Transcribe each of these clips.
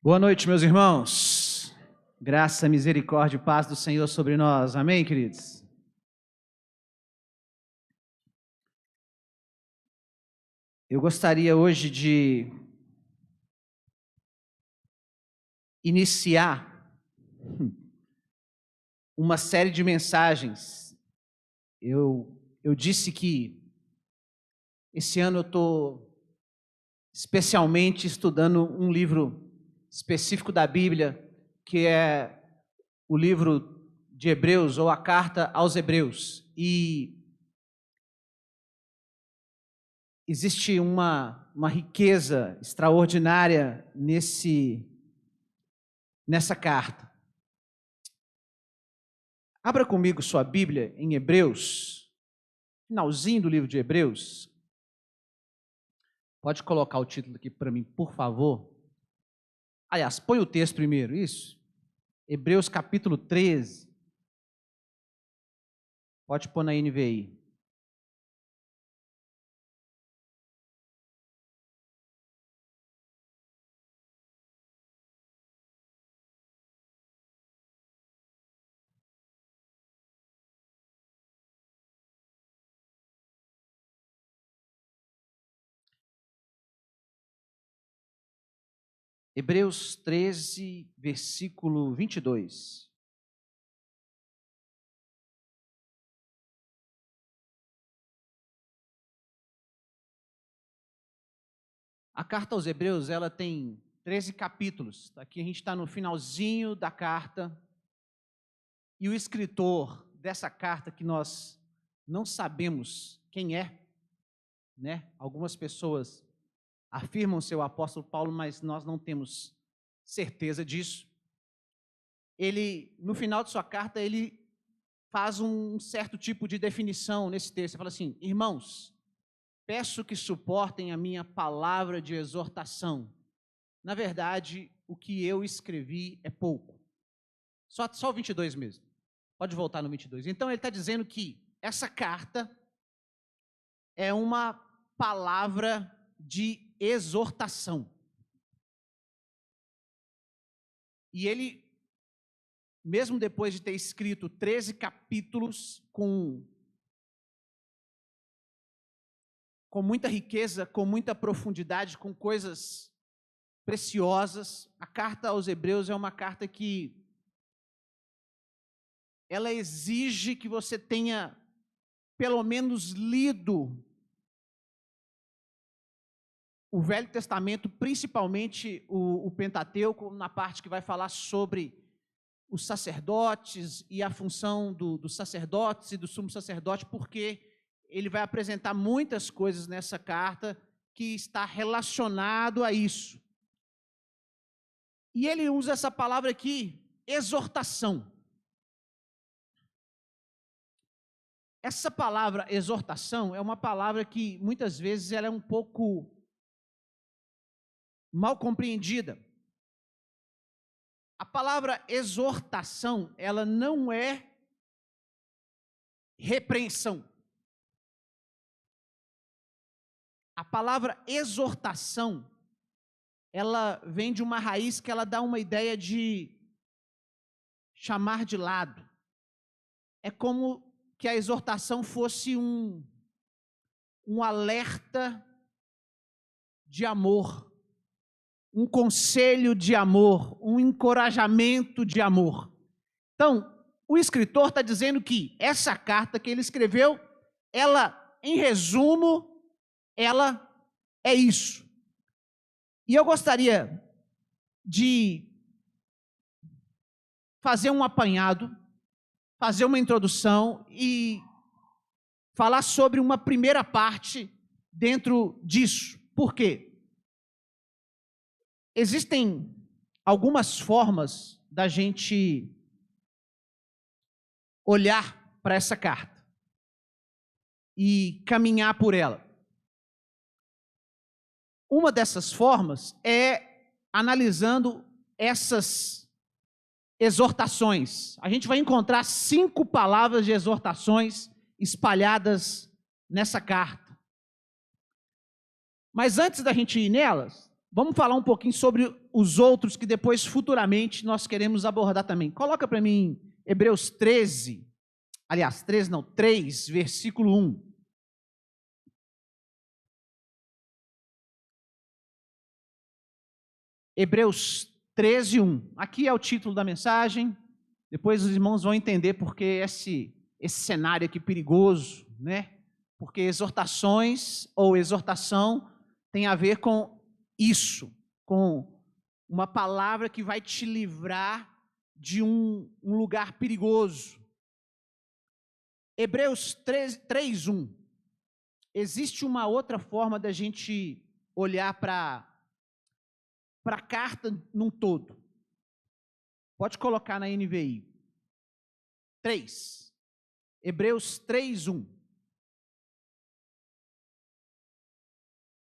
Boa noite, meus irmãos. Graça, misericórdia e paz do Senhor sobre nós. Amém, queridos? Eu gostaria hoje de iniciar uma série de mensagens. Eu disse que esse ano eu estou especialmente estudando um livro específico da Bíblia, que é o livro de Hebreus, ou a carta aos Hebreus. E existe uma riqueza extraordinária nessa carta. Abra comigo sua Bíblia em Hebreus, finalzinho do livro de Hebreus. Pode colocar o título aqui para mim, por favor. Aliás, põe o texto primeiro, isso. Hebreus capítulo 13. Pode pôr na NVI. Hebreus 13, versículo 22. A carta aos Hebreus, ela tem 13 capítulos. Aqui a gente está no finalzinho da carta. E o escritor dessa carta, que nós não sabemos quem é, né? Algumas pessoas afirmam ser o apóstolo Paulo, mas nós não temos certeza disso. Ele, no final de sua carta, ele faz um certo tipo de definição nesse texto. Ele fala assim: irmãos, peço que suportem a minha palavra de exortação. Na verdade, o que eu escrevi é pouco. Só o 22 mesmo. Pode voltar no 22. Então, ele está dizendo que essa carta é uma palavra de exortação. E ele, mesmo depois de ter escrito 13 capítulos com muita riqueza, com muita profundidade, com coisas preciosas, a carta aos Hebreus é uma carta que ela exige que você tenha pelo menos lido o Velho Testamento, principalmente o Pentateuco, na parte que vai falar sobre os sacerdotes e a função dos sacerdotes e do sumo sacerdote, porque ele vai apresentar muitas coisas nessa carta que está relacionado a isso. E ele usa essa palavra aqui, exortação. Essa palavra exortação é uma palavra que muitas vezes ela é um pouco mal compreendida. A palavra exortação, ela não é repreensão. A palavra exortação, ela vem de uma raiz que ela dá uma ideia de chamar de lado. É como que a exortação fosse um alerta de amor, um conselho de amor, um encorajamento de amor. Então, o escritor está dizendo que essa carta que ele escreveu, ela, em resumo, ela é isso. E eu gostaria de fazer um apanhado, fazer uma introdução e falar sobre uma primeira parte dentro disso. Por quê? Existem algumas formas da gente olhar para essa carta e caminhar por ela. Uma dessas formas é analisando essas exortações. A gente vai encontrar 5 palavras de exortações espalhadas nessa carta. Mas antes da gente ir nelas, vamos falar um pouquinho sobre os outros que depois, futuramente, nós queremos abordar também. Coloca para mim Hebreus 13, aliás, 13 não, 3, versículo 1. Hebreus 13, 1. Aqui é o título da mensagem. Depois os irmãos vão entender porque esse cenário aqui perigoso, né? Porque exortações ou exortação tem a ver com isso, com uma palavra que vai te livrar de um lugar perigoso. Hebreus 3, 1. Existe uma outra forma da gente olhar para a carta num todo. Pode colocar na NVI. 3. Hebreus 3, 1.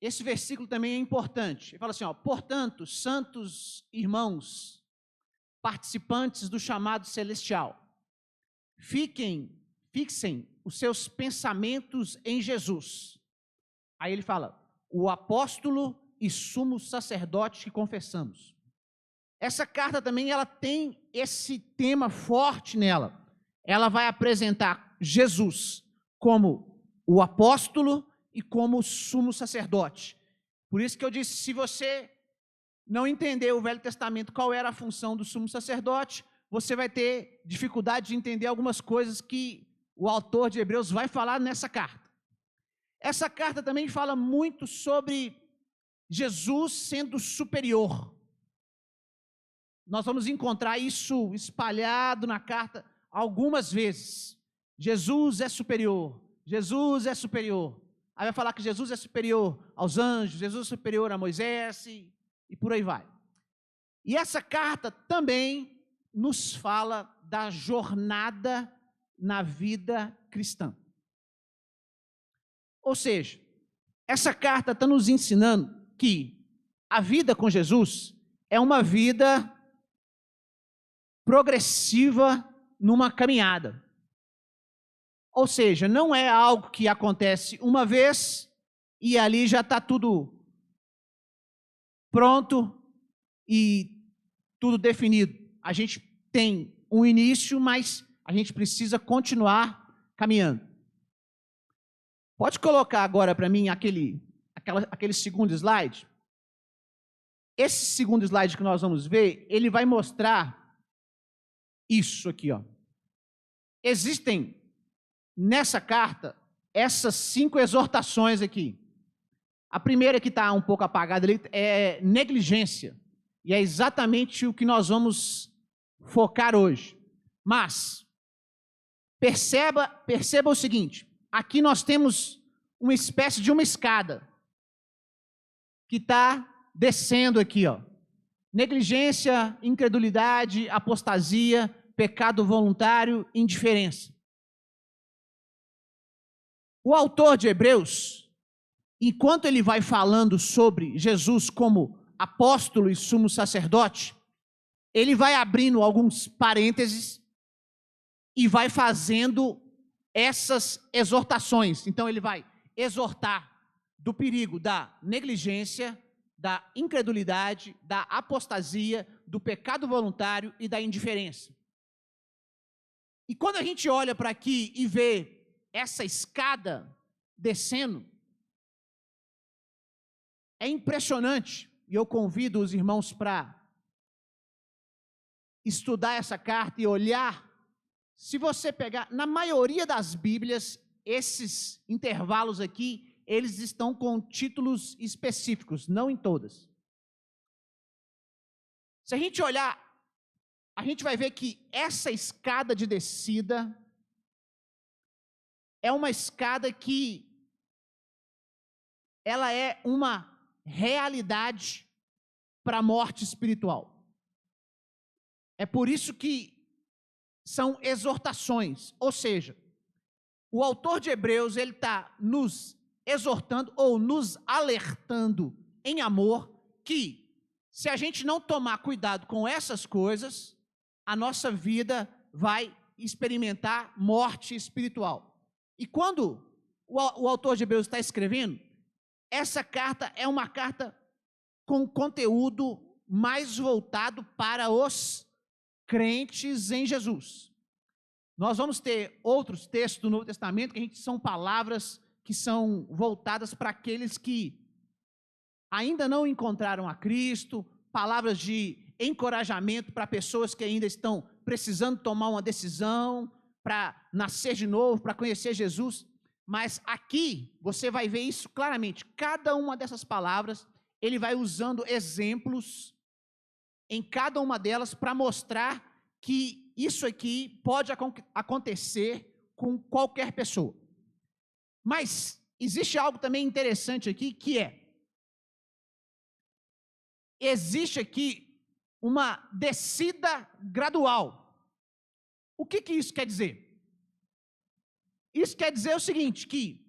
Esse versículo também é importante. Ele fala assim, ó, portanto, santos irmãos, participantes do chamado celestial, fixem os seus pensamentos em Jesus. Aí ele fala, o apóstolo e sumo sacerdote que confessamos. Essa carta também ela tem esse tema forte nela. Ela vai apresentar Jesus como o apóstolo e como sumo sacerdote. Por isso que eu disse, se você não entender o Velho Testamento, qual era a função do sumo sacerdote, você vai ter dificuldade de entender algumas coisas que o autor de Hebreus vai falar nessa carta. Essa carta também fala muito sobre Jesus sendo superior. Nós vamos encontrar isso espalhado na carta algumas vezes. Jesus é superior, Jesus é superior. Aí vai falar que Jesus é superior aos anjos, Jesus é superior a Moisés e por aí vai. E essa carta também nos fala da jornada na vida cristã. Ou seja, essa carta está nos ensinando que a vida com Jesus é uma vida progressiva numa caminhada. Ou seja, não é algo que acontece uma vez e ali já está tudo pronto e tudo definido. A gente tem um início, mas a gente precisa continuar caminhando. Pode colocar agora para mim aquele segundo slide? Esse segundo slide que nós vamos ver, ele vai mostrar isso aqui, ó. Existem nessa carta essas 5 exortações aqui. A primeira que está um pouco apagada ali é negligência. E é exatamente o que nós vamos focar hoje. Mas, perceba o seguinte, aqui nós temos uma espécie de uma escada que está descendo aqui, ó. Negligência, incredulidade, apostasia, pecado voluntário, indiferença. O autor de Hebreus, enquanto ele vai falando sobre Jesus como apóstolo e sumo sacerdote, ele vai abrindo alguns parênteses e vai fazendo essas exortações. Então ele vai exortar do perigo da negligência, da incredulidade, da apostasia, do pecado voluntário e da indiferença. E quando a gente olha para aqui e vê essa escada descendo, é impressionante, e eu convido os irmãos para estudar essa carta e olhar. Se você pegar, na maioria das Bíblias, esses intervalos aqui, eles estão com títulos específicos, não em todas. Se a gente olhar, a gente vai ver que essa escada de descida é uma escada que ela é uma realidade para a morte espiritual. É por isso que são exortações, ou seja, o autor de Hebreus, ele está nos exortando ou nos alertando em amor que, se a gente não tomar cuidado com essas coisas, a nossa vida vai experimentar morte espiritual. E quando o autor de Hebreus está escrevendo, essa carta é uma carta com conteúdo mais voltado para os crentes em Jesus. Nós vamos ter outros textos do Novo Testamento que são palavras que são voltadas para aqueles que ainda não encontraram a Cristo, palavras de encorajamento para pessoas que ainda estão precisando tomar uma decisão, para nascer de novo, para conhecer Jesus. Mas aqui você vai ver isso claramente. Cada uma dessas palavras, ele vai usando exemplos em cada uma delas para mostrar que isso aqui pode acontecer com qualquer pessoa. Mas existe algo também interessante aqui, que existe aqui uma descida gradual. O que isso quer dizer? Isso quer dizer o seguinte, que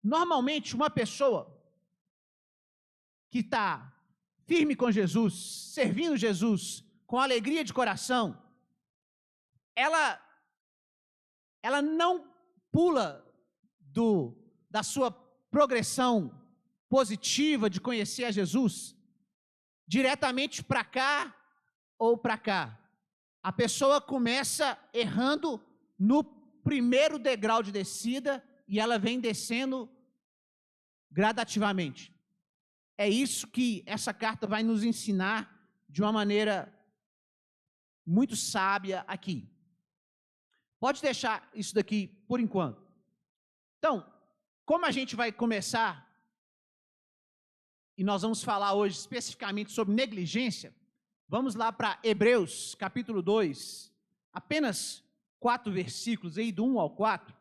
normalmente uma pessoa que está firme com Jesus, servindo Jesus, com alegria de coração, ela não pula da sua progressão positiva de conhecer a Jesus diretamente para cá ou para cá. A pessoa começa errando no primeiro degrau de descida e ela vem descendo gradativamente. É isso que essa carta vai nos ensinar de uma maneira muito sábia aqui. Pode deixar isso daqui por enquanto. Então, como a gente vai começar, e nós vamos falar hoje especificamente sobre negligência, vamos lá para Hebreus, capítulo 2, apenas 4 versículos, aí do 1 ao 4.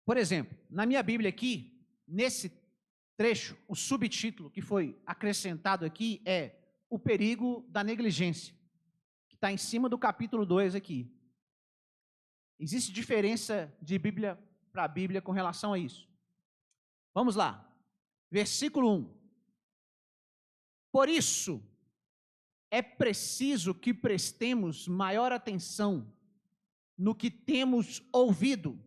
Por exemplo, na minha Bíblia aqui, nesse trecho, o subtítulo que foi acrescentado aqui é o perigo da negligência, que está em cima do capítulo 2 aqui. Existe diferença de Bíblia para Bíblia com relação a isso. Vamos lá, versículo 1. Por isso, é preciso que prestemos maior atenção no que temos ouvido,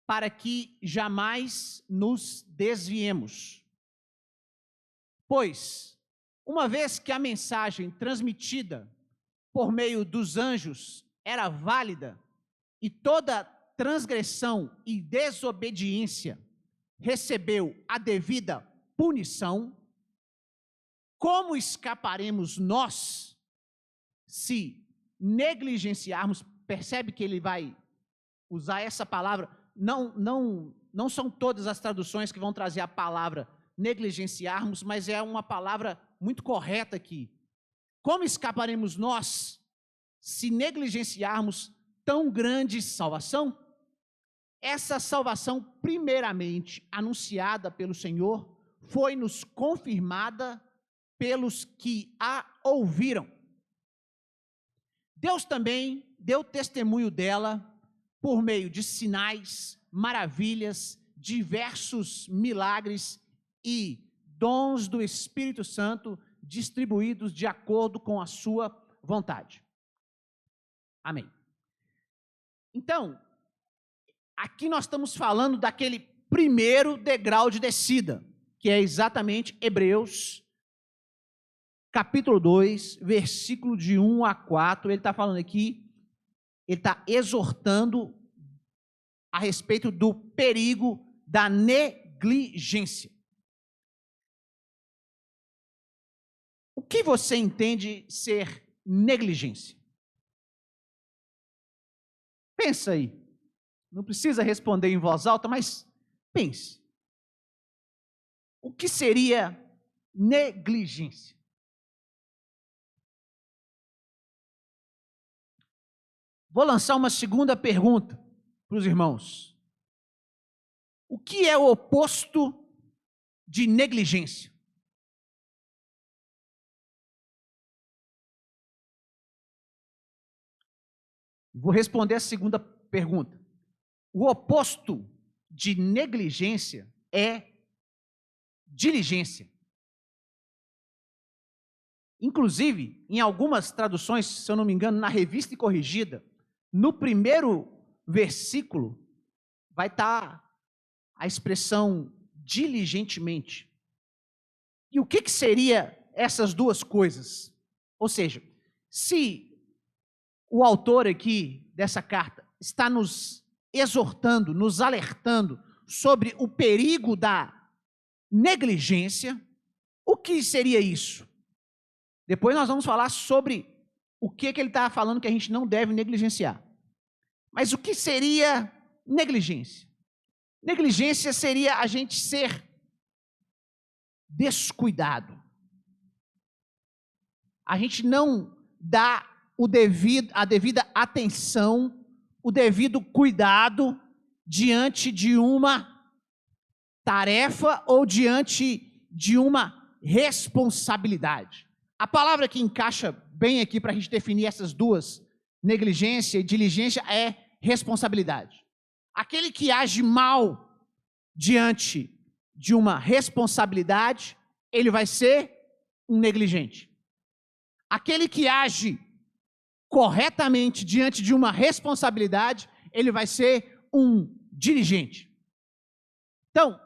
para que jamais nos desviemos. Pois, uma vez que a mensagem transmitida por meio dos anjos era válida, e toda transgressão e desobediência recebeu a devida punição, como escaparemos nós se negligenciarmos? Percebe que ele vai usar essa palavra. Não são todas as traduções que vão trazer a palavra negligenciarmos, mas é uma palavra muito correta aqui. Como escaparemos nós se negligenciarmos tão grande salvação? Essa salvação, primeiramente anunciada pelo Senhor, foi-nos confirmada pelos que a ouviram. Deus também deu testemunho dela por meio de sinais, maravilhas, diversos milagres e dons do Espírito Santo distribuídos de acordo com a sua vontade. Amém. Então, aqui nós estamos falando daquele primeiro degrau de descida, que é exatamente Hebreus, capítulo 2, versículo de 1 a 4, ele está falando aqui, ele está exortando a respeito do perigo da negligência. O que você entende ser negligência? Pensa aí. Não precisa responder em voz alta, mas pense. O que seria negligência? Vou lançar uma segunda pergunta para os irmãos. O que é o oposto de negligência? Vou responder a segunda pergunta. O oposto de negligência é diligência. Inclusive, em algumas traduções, se eu não me engano, na Revista e Corrigida, no primeiro versículo vai estar a expressão diligentemente. E o que seria essas duas coisas? Ou seja, se o autor aqui dessa carta está nos exortando, nos alertando sobre o perigo da negligência, o que seria isso? Depois nós vamos falar sobre o que ele está falando que a gente não deve negligenciar. Mas o que seria negligência? Negligência seria a gente ser descuidado. A gente não dá a devida atenção, o devido cuidado diante de uma tarefa ou diante de uma responsabilidade. A palavra que encaixa bem aqui para a gente definir essas duas, negligência e diligência, é responsabilidade. Aquele que age mal diante de uma responsabilidade, ele vai ser um negligente. Aquele que age corretamente diante de uma responsabilidade, ele vai ser um diligente. Então,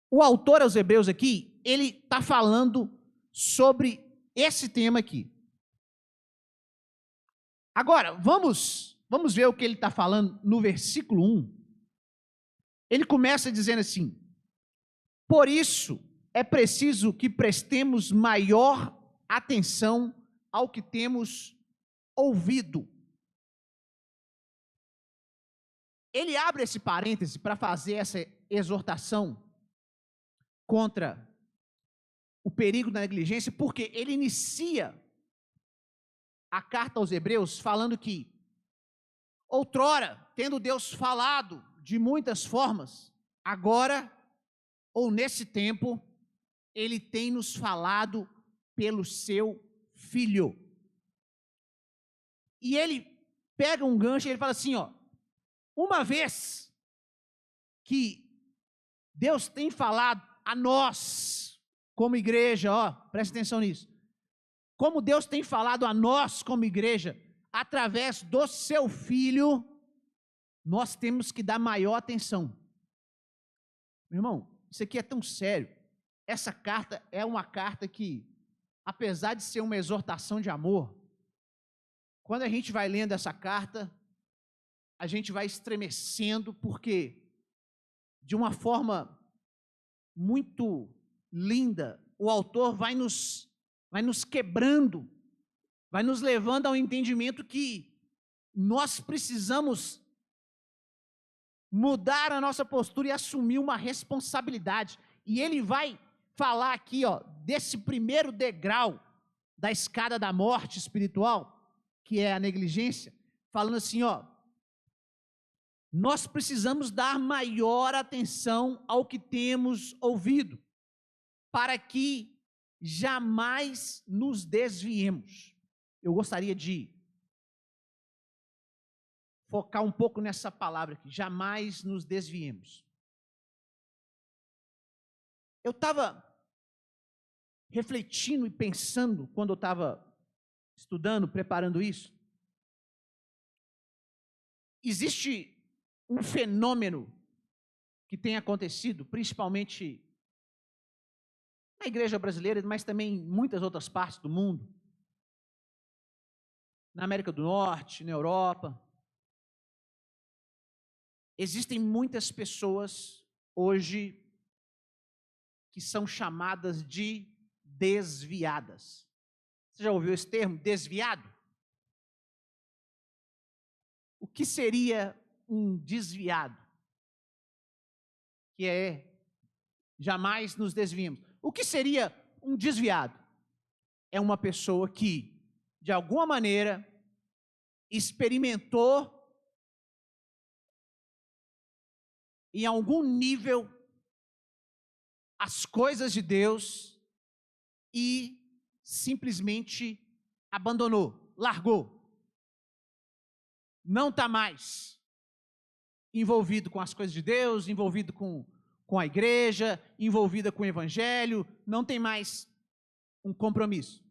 o autor aos Hebreus aqui, ele está falando sobre esse tema aqui. Agora, vamos ver o que ele está falando no versículo 1. Ele começa dizendo assim: por isso é preciso que prestemos maior atenção ao que temos ouvido. Ele abre esse parêntese para fazer essa exortação contra o perigo da negligência, porque ele inicia a carta aos Hebreus falando que, outrora, tendo Deus falado de muitas formas, agora, ou nesse tempo, ele tem nos falado pelo seu Filho. E ele pega um gancho e ele fala assim, uma vez que Deus tem falado a nós, como igreja, presta atenção nisso, como Deus tem falado a nós como igreja, através do seu Filho, nós temos que dar maior atenção. Meu irmão, isso aqui é tão sério. Essa carta é uma carta que, apesar de ser uma exortação de amor, quando a gente vai lendo essa carta, a gente vai estremecendo, porque, de uma forma muito linda, o autor vai nos quebrando, vai nos levando ao entendimento que nós precisamos mudar a nossa postura e assumir uma responsabilidade. E ele vai falar aqui, desse primeiro degrau da escada da morte espiritual, que é a negligência, falando assim, nós precisamos dar maior atenção ao que temos ouvido, para que jamais nos desviemos. Eu gostaria de focar um pouco nessa palavra aqui, jamais nos desviemos. Eu estava refletindo e pensando, quando eu estava estudando, preparando isso, existe um fenômeno que tem acontecido, principalmente na igreja brasileira, mas também em muitas outras partes do mundo, na América do Norte, na Europa. Existem muitas pessoas hoje que são chamadas de desviadas. Você já ouviu esse termo, desviado? O que seria um desviado? Que é, jamais nos desviemos. O que seria um desviado? É uma pessoa que, de alguma maneira, experimentou, em algum nível, as coisas de Deus e simplesmente abandonou, largou. Não está mais envolvido com as coisas de Deus, envolvido com com a igreja, envolvida com o evangelho, não tem mais um compromisso.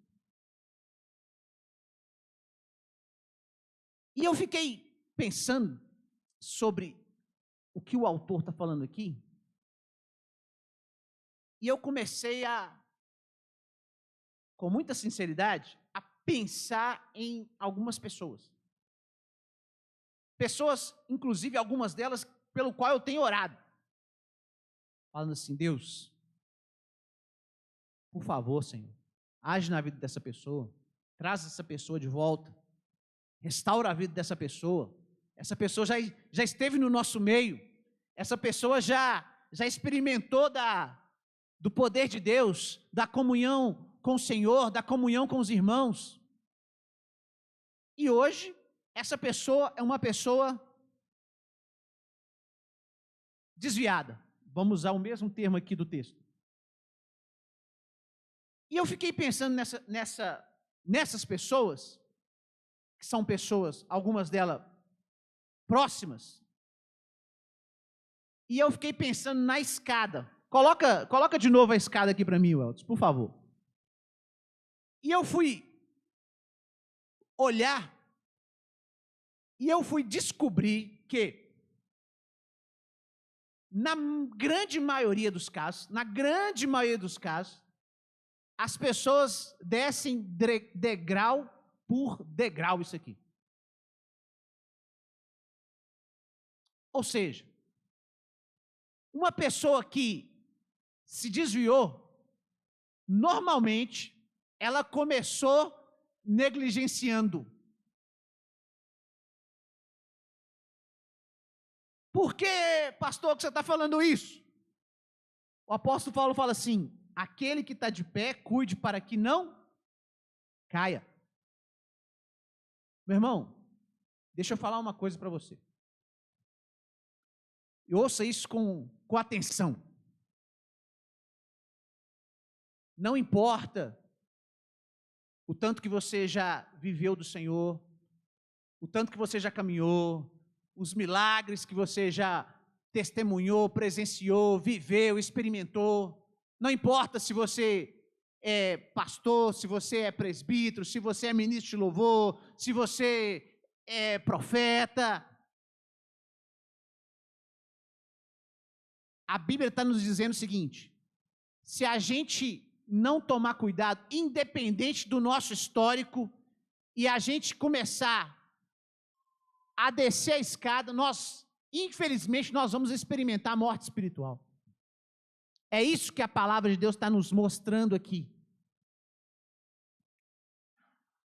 E eu fiquei pensando sobre o que o autor está falando aqui, e eu comecei com muita sinceridade, a pensar em algumas pessoas. Pessoas, inclusive algumas delas, pelo qual eu tenho orado. Falando assim, Deus, por favor, Senhor, age na vida dessa pessoa, traz essa pessoa de volta, restaura a vida dessa pessoa. Essa pessoa já esteve no nosso meio, essa pessoa já experimentou do poder de Deus, da comunhão com o Senhor, da comunhão com os irmãos. E hoje, essa pessoa é uma pessoa desviada. Vamos usar o mesmo termo aqui do texto. E eu fiquei pensando nessas pessoas, que são pessoas, algumas delas próximas, e eu fiquei pensando na escada. Coloca de novo a escada aqui para mim, Welton, por favor. E eu fui olhar e eu fui descobrir que, na grande maioria dos casos, as pessoas descem degrau por degrau isso aqui. Ou seja, uma pessoa que se desviou, normalmente, ela começou negligenciando. Por que, pastor, que você está falando isso? O apóstolo Paulo fala assim, aquele que está de pé, cuide para que não caia. Meu irmão, deixa eu falar uma coisa para você. E ouça isso com atenção. Não importa o tanto que você já viveu do Senhor, o tanto que você já caminhou, os milagres que você já testemunhou, presenciou, viveu, experimentou. Não importa se você é pastor, se você é presbítero, se você é ministro de louvor, se você é profeta. A Bíblia está nos dizendo o seguinte: se a gente não tomar cuidado, independente do nosso histórico, e a gente começar a descer a escada, infelizmente, nós vamos experimentar a morte espiritual. É isso que a palavra de Deus está nos mostrando aqui.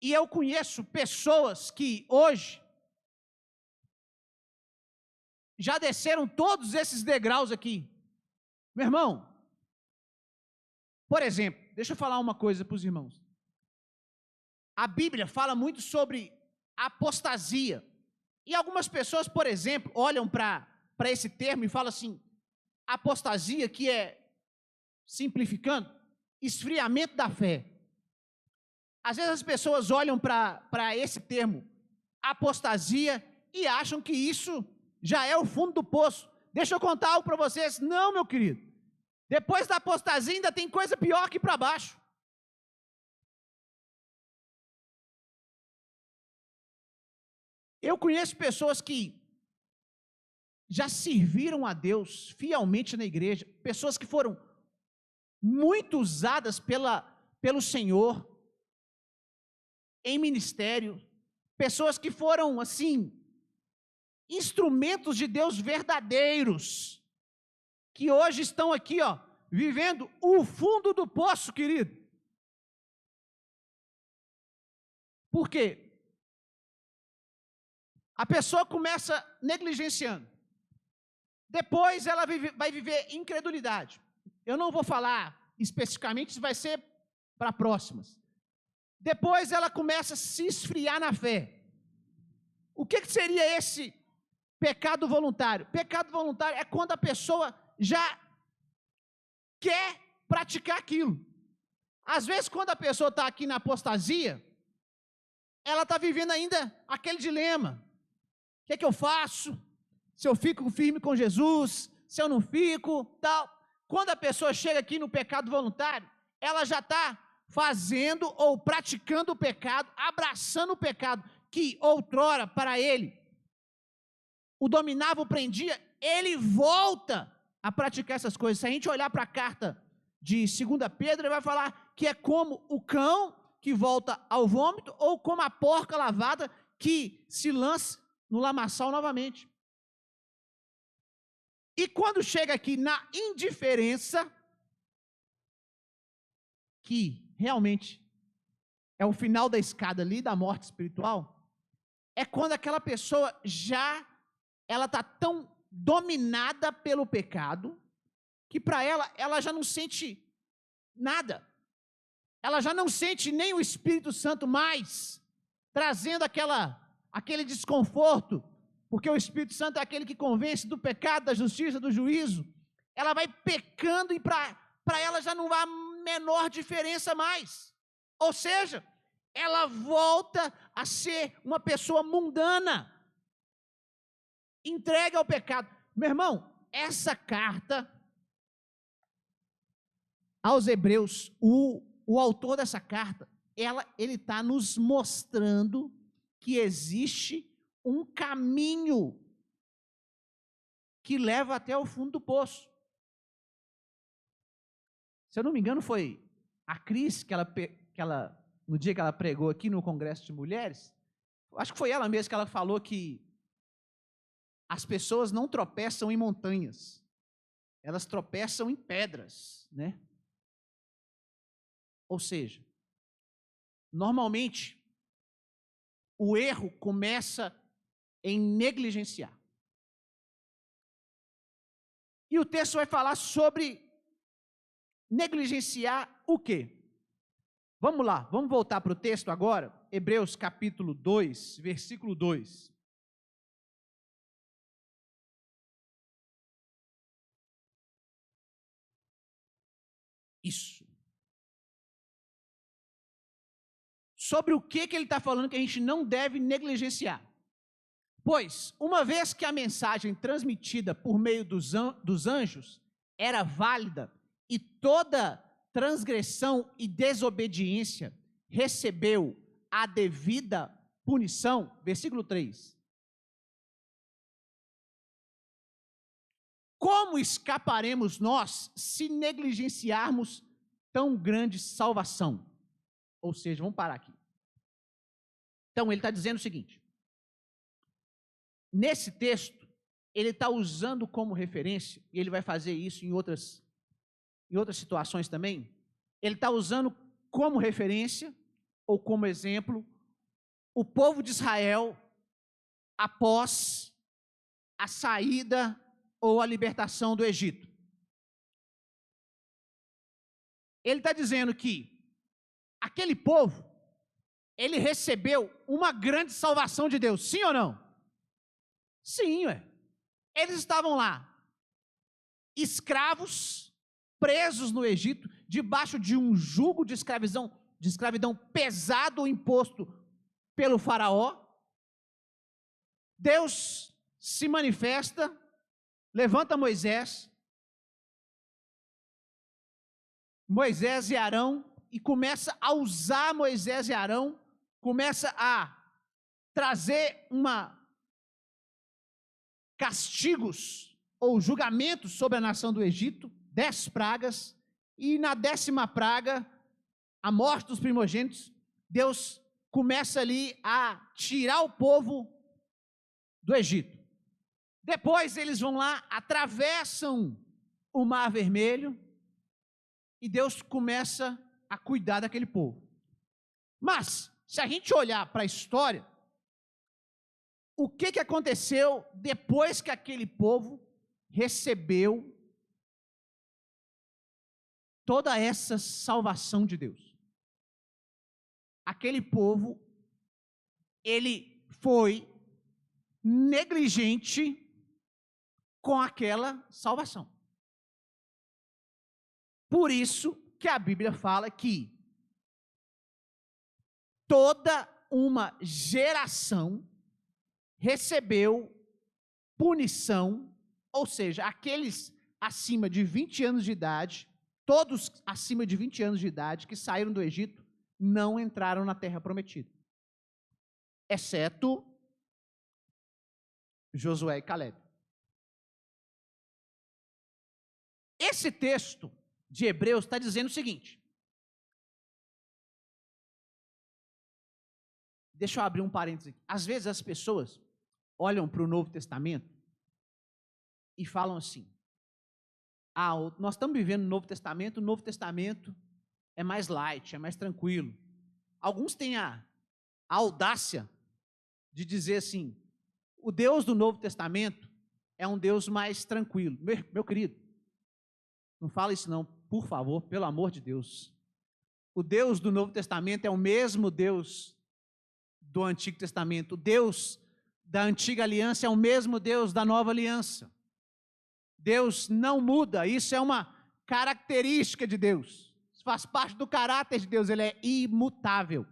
E eu conheço pessoas que hoje já desceram todos esses degraus aqui. Meu irmão, por exemplo, deixa eu falar uma coisa para os irmãos. A Bíblia fala muito sobre apostasia. E algumas pessoas, por exemplo, olham para esse termo e falam assim, apostasia, que é, simplificando, esfriamento da fé. Às vezes as pessoas olham para esse termo, apostasia, e acham que isso já é o fundo do poço. Deixa eu contar algo para vocês. Não, meu querido. Depois da apostasia ainda tem coisa pior que para baixo. Eu conheço pessoas que já serviram a Deus fielmente na igreja, pessoas que foram muito usadas pelo Senhor em ministério, pessoas que foram, assim, instrumentos de Deus verdadeiros, que hoje estão aqui, vivendo o fundo do poço, querido. Por quê? A pessoa começa negligenciando. Depois ela vai viver incredulidade. Eu não vou falar especificamente, isso vai ser para próximas. Depois ela começa a se esfriar na fé. O que seria esse pecado voluntário? Pecado voluntário é quando a pessoa já quer praticar aquilo. Às vezes, quando a pessoa está aqui na apostasia, ela está vivendo ainda aquele dilema. O que é que eu faço? Se eu fico firme com Jesus, se eu não fico, tal. Quando a pessoa chega aqui no pecado voluntário, ela já está fazendo ou praticando o pecado, abraçando o pecado, que outrora para ele o dominava, o prendia, ele volta a praticar essas coisas. Se a gente olhar para a carta de 2 Pedro, ele vai falar que é como o cão que volta ao vômito, ou como a porca lavada que se lança no lamaçal novamente. E quando chega aqui na indiferença, que realmente é o final da escada ali da morte espiritual, é quando aquela pessoa ela está tão dominada pelo pecado, que para ela já não sente nada. Ela já não sente nem o Espírito Santo mais, trazendo aquele desconforto, porque o Espírito Santo é aquele que convence do pecado, da justiça, do juízo. Ela vai pecando e para ela já não há menor diferença mais. Ou seja, ela volta a ser uma pessoa mundana, entregue ao pecado. Meu irmão, essa carta aos Hebreus, o autor dessa carta, ele está nos mostrando que existe um caminho que leva até o fundo do poço. Se eu não me engano, foi a Cris que ela no dia que ela pregou aqui no Congresso de Mulheres, acho que foi ela mesma que ela falou que as pessoas não tropeçam em montanhas, elas tropeçam em pedras, né? Ou seja, normalmente, o erro começa em negligenciar. E o texto vai falar sobre negligenciar o quê? Vamos lá, vamos voltar para o texto agora, Hebreus capítulo 2, versículo 2. Isso. Sobre o que ele está falando que a gente não deve negligenciar. Pois, uma vez que a mensagem transmitida por meio dos anjos era válida e toda transgressão e desobediência recebeu a devida punição, versículo 3. Como escaparemos nós se negligenciarmos tão grande salvação? Ou seja, vamos parar aqui. Então, ele está dizendo o seguinte. Nesse texto, ele está usando como referência, e ele vai fazer isso em outras situações também, ele está usando como referência, ou como exemplo, o povo de Israel após a saída ou a libertação do Egito. Ele está dizendo que aquele povo, ele recebeu uma grande salvação de Deus, sim ou não? Sim, eles estavam lá, escravos, presos no Egito, debaixo de um jugo de escravidão pesado imposto pelo faraó. Deus se manifesta, levanta Moisés e Arão, e começa a usar Moisés e Arão, começa a trazer castigos ou julgamentos sobre a nação do Egito, 10 pragas, e na 10ª praga, a morte dos primogênitos, Deus começa ali a tirar o povo do Egito. Depois eles vão lá, atravessam o Mar Vermelho, e Deus começa a cuidar daquele povo. Mas, se a gente olhar para a história, o que aconteceu depois que aquele povo recebeu toda essa salvação de Deus? Aquele povo, ele foi negligente com aquela salvação. Por isso que a Bíblia fala que toda uma geração recebeu punição Ou seja, aqueles acima de 20 anos de idade, todos acima de 20 anos de idade que saíram do Egito, não entraram na terra prometida. Exceto Josué e Caleb. Esse texto de Hebreus está dizendo o seguinte. Deixa eu abrir um parênteses aqui. Às vezes as pessoas olham para o Novo Testamento e falam assim: nós estamos vivendo no Novo Testamento é mais light, é mais tranquilo. Alguns têm a audácia de dizer assim: o Deus do Novo Testamento é um Deus mais tranquilo. Meu querido, não fala isso não, por favor, pelo amor de Deus. O Deus do Novo Testamento é o mesmo Deus do Antigo Testamento. O Deus da Antiga Aliança é o mesmo Deus da Nova Aliança. Deus não muda, isso é uma característica de Deus. Isso faz parte do caráter de Deus, ele é imutável.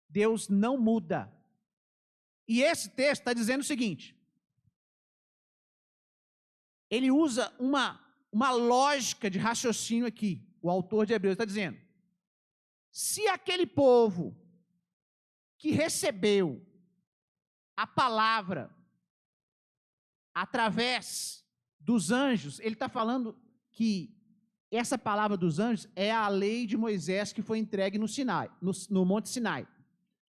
Deus não muda. E esse texto está dizendo o seguinte: ele usa uma lógica de raciocínio aqui. O autor de Hebreus está dizendo: se aquele povo que recebeu a palavra através dos anjos, ele está falando que essa palavra dos anjos é a lei de Moisés que foi entregue no Sinai, no Monte Sinai,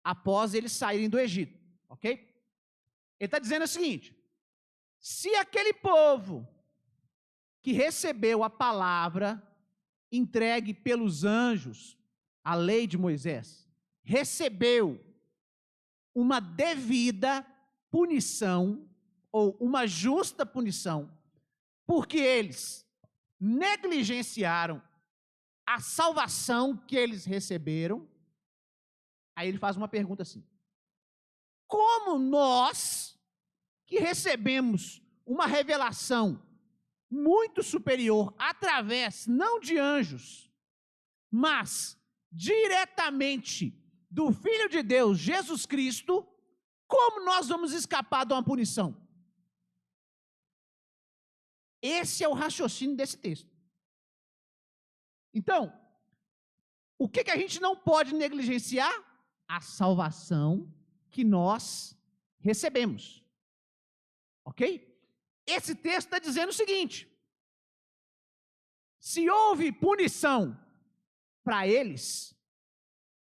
após eles saírem do Egito, ok? Ele está dizendo o seguinte: se aquele povo que recebeu a palavra entregue pelos anjos, a lei de Moisés, recebeu uma devida punição, ou uma justa punição, porque eles negligenciaram a salvação que eles receberam. Aí ele faz uma pergunta assim: como nós, que recebemos uma revelação muito superior, através, não de anjos, mas diretamente do Filho de Deus, Jesus Cristo, como nós vamos escapar de uma punição? Esse é o raciocínio desse texto. Então, o que a gente não pode negligenciar? A salvação que nós recebemos. Ok? Esse texto está dizendo o seguinte: se houve punição para eles,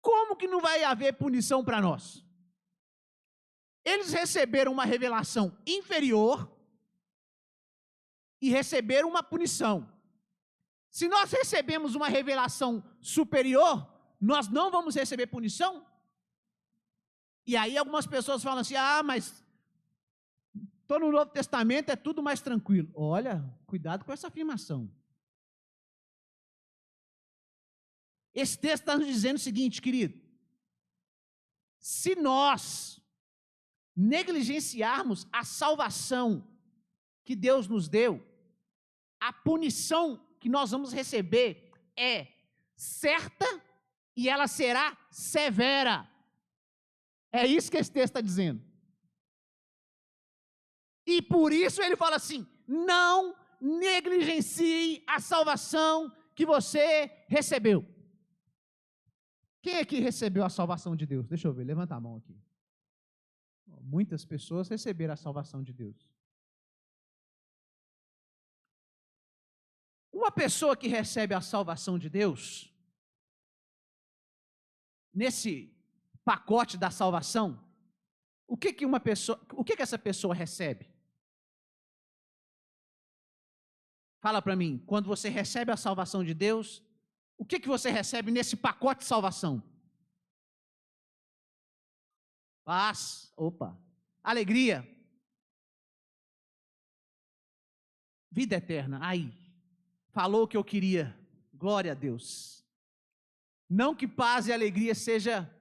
como que não vai haver punição para nós? Eles receberam uma revelação inferior e receberam uma punição. Se nós recebemos uma revelação superior, nós não vamos receber punição? E aí algumas pessoas falam assim: mas estou no Novo Testamento, é tudo mais tranquilo. Olha, cuidado com essa afirmação. Esse texto está nos dizendo o seguinte, querido: se nós negligenciarmos a salvação que Deus nos deu, a punição que nós vamos receber é certa e ela será severa. É isso que esse texto está dizendo. E por isso ele fala assim: não negligencie a salvação que você recebeu. Quem aqui recebeu a salvação de Deus? Deixa eu ver, levanta a mão aqui. Muitas pessoas receberam a salvação de Deus. Uma pessoa que recebe a salvação de Deus, nesse pacote da salvação, o que essa pessoa recebe? Fala para mim, quando você recebe a salvação de Deus, o que você recebe nesse pacote de salvação? Paz, alegria, vida eterna. Aí, falou o que eu queria, glória a Deus. Não que paz e alegria seja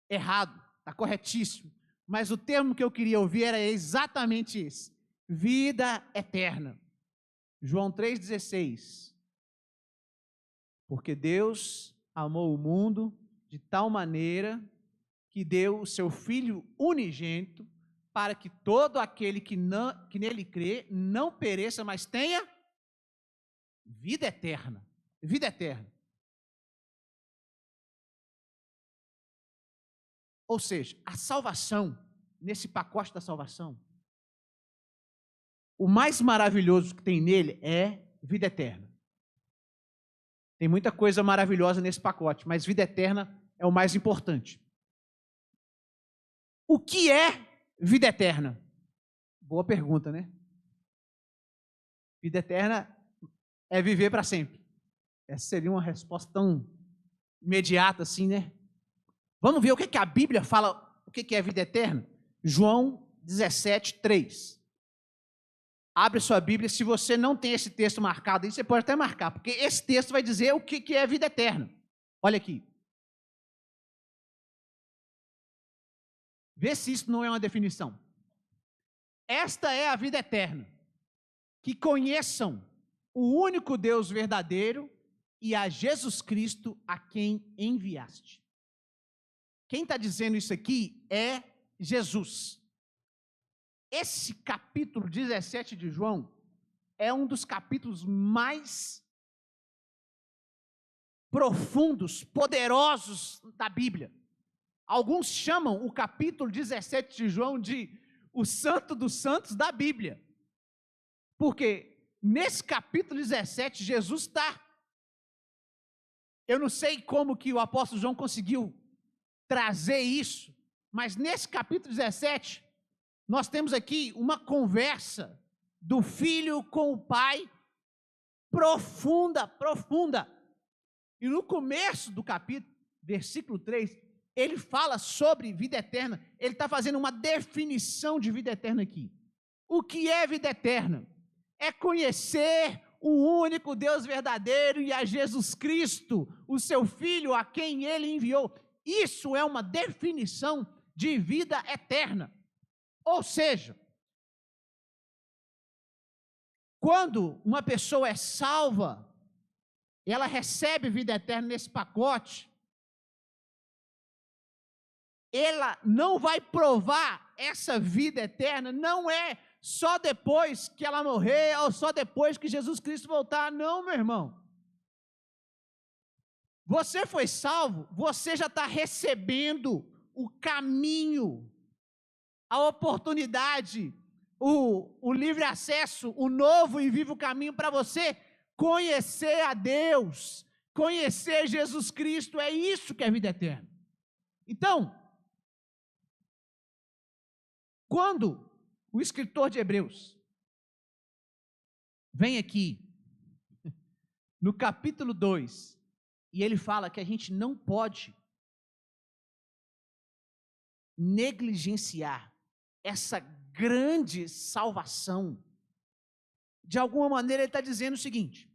errado, está corretíssimo, mas o termo que eu queria ouvir era exatamente esse: vida eterna. João 3,16. Porque Deus amou o mundo de tal maneira que deu o seu Filho unigênito, para que todo aquele que nele crê não pereça, mas tenha vida eterna. Vida eterna. Ou seja, a salvação, nesse pacote da salvação, o mais maravilhoso que tem nele é vida eterna. Tem muita coisa maravilhosa nesse pacote, mas vida eterna é o mais importante. O que é vida eterna? Boa pergunta, né? Vida eterna é viver para sempre. Essa seria uma resposta tão imediata assim, né? Vamos ver o que a Bíblia fala, o que é vida eterna? João 17, 3. Abre sua Bíblia, se você não tem esse texto marcado aí, você pode até marcar, porque esse texto vai dizer o que é vida eterna. Olha aqui. Vê se isso não é uma definição. Esta é a vida eterna, que conheçam o único Deus verdadeiro e a Jesus Cristo a quem enviaste. Quem está dizendo isso aqui é Jesus. Esse capítulo 17 de João é um dos capítulos mais profundos, poderosos da Bíblia. Alguns chamam o capítulo 17 de João de o Santo dos Santos da Bíblia. Porque nesse capítulo 17, Jesus está... Eu não sei como que o apóstolo João conseguiu trazer isso, mas nesse capítulo 17, nós temos aqui uma conversa do filho com o pai profunda, profunda. E no começo do capítulo, versículo 3, ele fala sobre vida eterna. Ele está fazendo uma definição de vida eterna aqui. O que é vida eterna? É conhecer o único Deus verdadeiro e a Jesus Cristo, o seu Filho, a quem ele enviou. Isso é uma definição de vida eterna. Ou seja, quando uma pessoa é salva, ela recebe vida eterna nesse pacote, ela não vai provar essa vida eterna, não é só depois que ela morrer ou só depois que Jesus Cristo voltar. Não, meu irmão. Você foi salvo, você já está recebendo o caminho, a oportunidade, o livre acesso, o novo e vivo caminho para você conhecer a Deus, conhecer Jesus Cristo. É isso que é vida eterna. Então, quando o escritor de Hebreus vem aqui no capítulo 2 e ele fala que a gente não pode negligenciar essa grande salvação, de alguma maneira ele está dizendo o seguinte: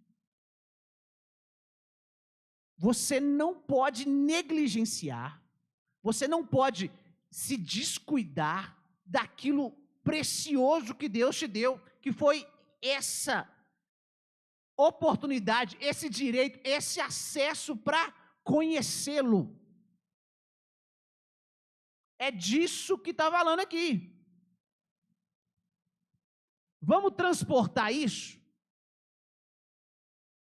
você não pode negligenciar, você não pode se descuidar daquilo precioso que Deus te deu, que foi essa oportunidade, esse direito, esse acesso para conhecê-lo. É disso que está falando aqui. Vamos transportar isso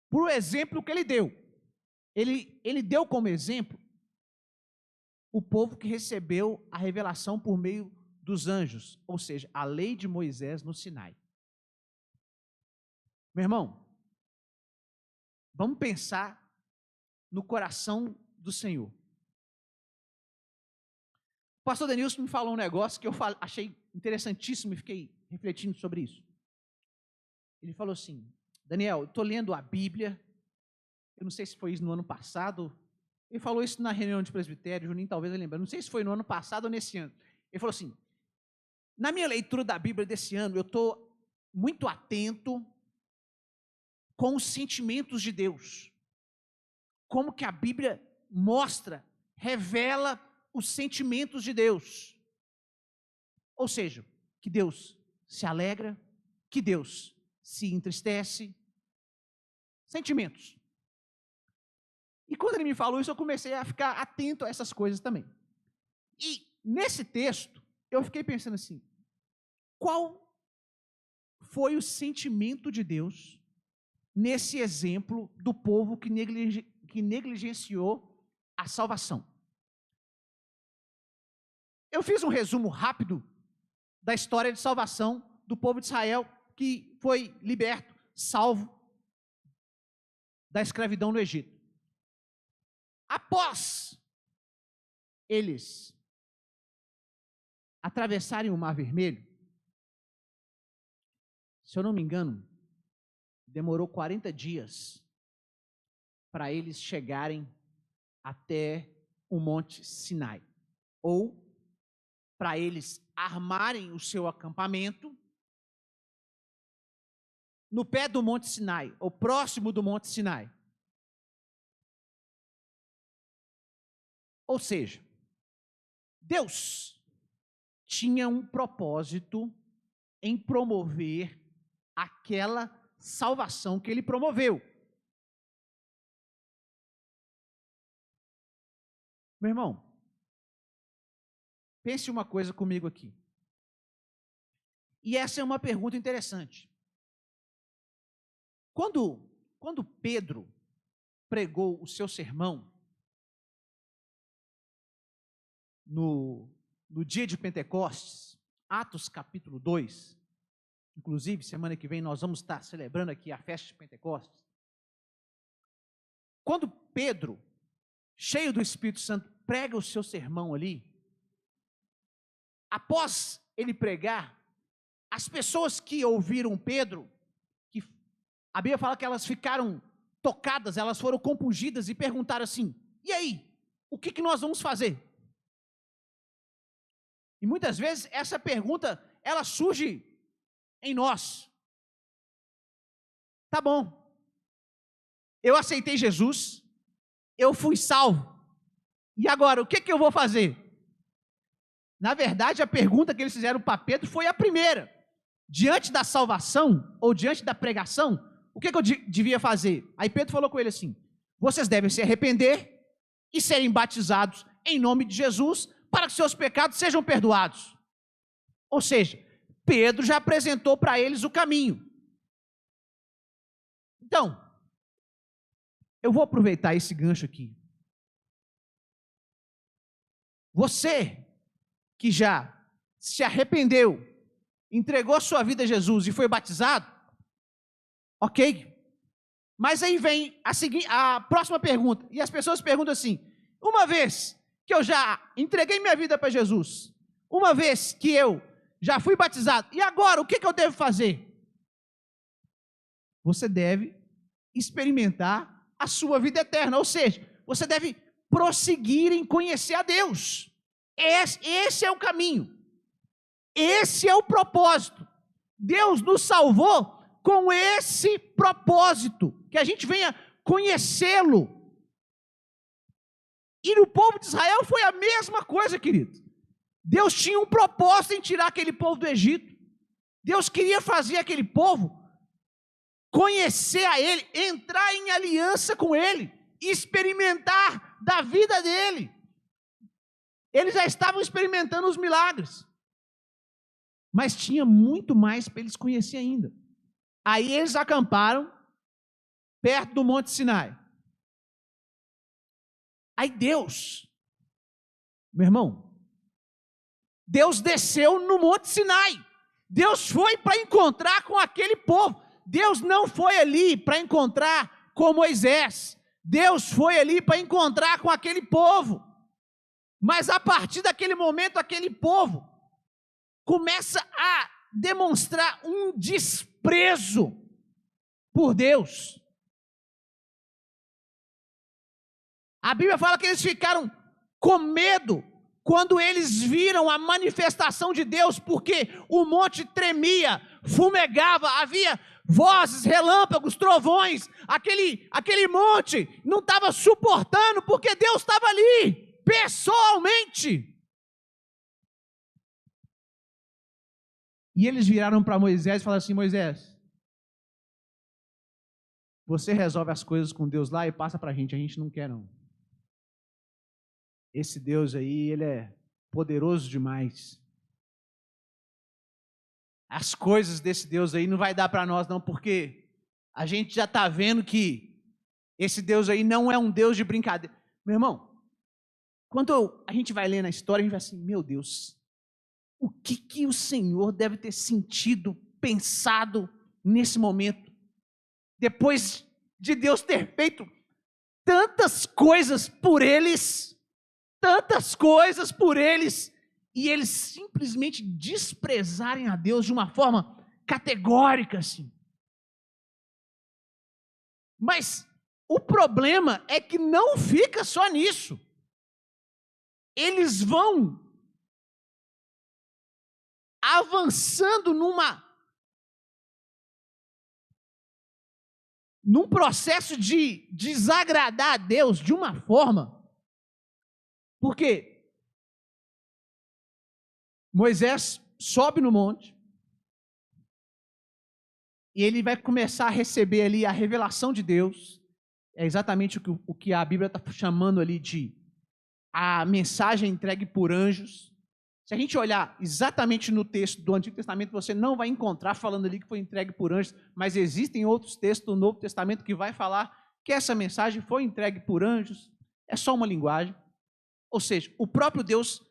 para o exemplo que ele deu. Ele deu como exemplo o povo que recebeu a revelação por meio dos anjos, ou seja, a lei de Moisés no Sinai. Meu irmão, vamos pensar no coração do Senhor. O pastor Denilson me falou um negócio que eu achei interessantíssimo e fiquei refletindo sobre isso. Ele falou assim: Daniel, eu estou lendo a Bíblia, eu não sei se foi isso no ano passado, ele falou isso na reunião de presbitério, Juninho talvez eu lembre, não sei se foi no ano passado ou nesse ano. Ele falou assim: na minha leitura da Bíblia desse ano, eu estou muito atento com os sentimentos de Deus. Como que a Bíblia mostra, revela os sentimentos de Deus. Ou seja, que Deus se alegra, que Deus se entristece. Sentimentos. E quando ele me falou isso, eu comecei a ficar atento a essas coisas também. E nesse texto, eu fiquei pensando assim: Qual foi o sentimento de Deus nesse exemplo do povo que negligenciou a salvação? Eu fiz um resumo rápido da história de salvação do povo de Israel que foi liberto, salvo da escravidão no Egito. Após eles atravessarem o Mar Vermelho, se eu não me engano, demorou 40 dias para eles chegarem até o Monte Sinai, ou para eles armarem o seu acampamento no pé do Monte Sinai, ou próximo do Monte Sinai. Ou seja, Deus tinha um propósito em promover aquela salvação que ele promoveu. Meu irmão, pense uma coisa comigo aqui. E essa é uma pergunta interessante. Quando Pedro pregou o seu sermão no dia de Pentecostes, Atos capítulo 2, inclusive semana que vem nós vamos estar celebrando aqui a festa de Pentecostes. Quando Pedro, cheio do Espírito Santo, prega o seu sermão ali, após ele pregar, as pessoas que ouviram Pedro, que a Bíblia fala que elas ficaram tocadas, elas foram compungidas e perguntaram assim: e aí, o que nós vamos fazer? E muitas vezes essa pergunta, ela surge em nós. Tá bom, eu aceitei Jesus, eu fui salvo, e agora, o que eu vou fazer? Na verdade, a pergunta que eles fizeram para Pedro foi a primeira. Diante da salvação, ou diante da pregação, o que eu devia fazer? Aí Pedro falou com ele assim: vocês devem se arrepender e serem batizados em nome de Jesus, para que seus pecados sejam perdoados. Ou seja, Pedro já apresentou para eles o caminho. Então, eu vou aproveitar esse gancho aqui. Você que já se arrependeu, entregou sua vida a Jesus e foi batizado, ok? Mas aí vem a próxima pergunta, e as pessoas perguntam assim: uma vez que eu já entreguei minha vida para Jesus, uma vez que eu já fui batizado, e agora o que eu devo fazer? Você deve experimentar a sua vida eterna, ou seja, você deve prosseguir em conhecer a Deus. Esse é o caminho, esse é o propósito. Deus nos salvou com esse propósito, que a gente venha conhecê-lo. E no povo de Israel foi a mesma coisa, querido. Deus tinha um propósito em tirar aquele povo do Egito. Deus queria fazer aquele povo conhecer a Ele, entrar em aliança com Ele, experimentar da vida dEle. Eles já estavam experimentando os milagres, mas tinha muito mais para eles conhecer ainda. Aí eles acamparam perto do Monte Sinai. Aí Deus, meu irmão, Deus desceu no Monte Sinai. Deus foi para encontrar com aquele povo. Deus não foi ali para encontrar com Moisés. Deus foi ali para encontrar com aquele povo. Mas a partir daquele momento, aquele povo começa a demonstrar um desprezo por Deus. A Bíblia fala que eles ficaram com medo quando eles viram a manifestação de Deus, porque o monte tremia, fumegava, havia vozes, relâmpagos, trovões, aquele monte não estava suportando, porque Deus estava ali, pessoalmente. E eles viraram para Moisés e falaram assim: Moisés, você resolve as coisas com Deus lá e passa para a gente não quer não. Esse Deus aí, ele é poderoso demais. as coisas desse Deus aí não vai dar para nós não, porque a gente já está vendo que esse Deus aí não é um Deus de brincadeira. Meu irmão, quando a gente vai ler na história, a gente vai assim, meu Deus, o que o Senhor deve ter sentido, pensado nesse momento, depois de Deus ter feito tantas coisas por eles, e eles simplesmente desprezarem a Deus de uma forma categórica, assim. Mas o problema é que não fica só nisso. Eles vão avançando num processo de desagradar a Deus de uma forma, porque Moisés sobe no monte e ele vai começar a receber ali a revelação de Deus. É exatamente o que a Bíblia está chamando ali de a mensagem entregue por anjos. Se a gente olhar exatamente no texto do Antigo Testamento, você não vai encontrar falando ali que foi entregue por anjos, mas existem outros textos do Novo Testamento que vai falar que essa mensagem foi entregue por anjos. É só uma linguagem. Ou seja, o próprio Deus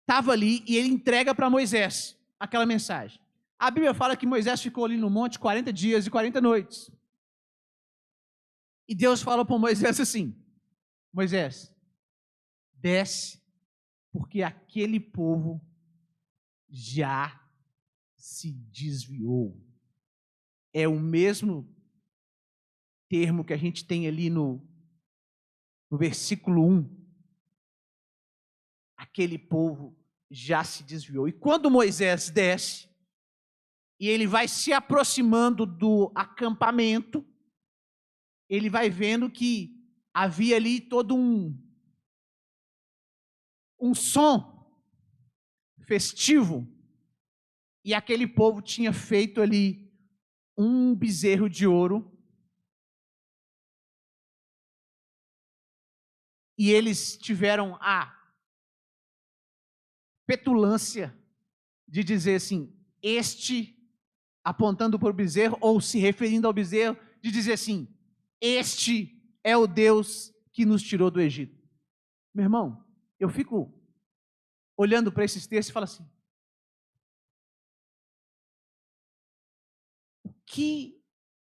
estava ali e ele entrega para Moisés aquela mensagem. A Bíblia fala que Moisés ficou ali no monte 40 dias e 40 noites. E Deus fala para Moisés assim, Moisés, desce, porque aquele povo já se desviou. É o mesmo termo que a gente tem ali no versículo 1. Aquele povo já se desviou. E quando Moisés desce, e ele vai se aproximando do acampamento, ele vai vendo que havia ali todo um som festivo, e aquele povo tinha feito ali um bezerro de ouro, e eles tiveram a petulância de dizer assim, apontando para o bezerro, ou se referindo ao bezerro, de dizer assim, este é o Deus que nos tirou do Egito. Meu irmão, eu fico olhando para esses textos e falo assim, o que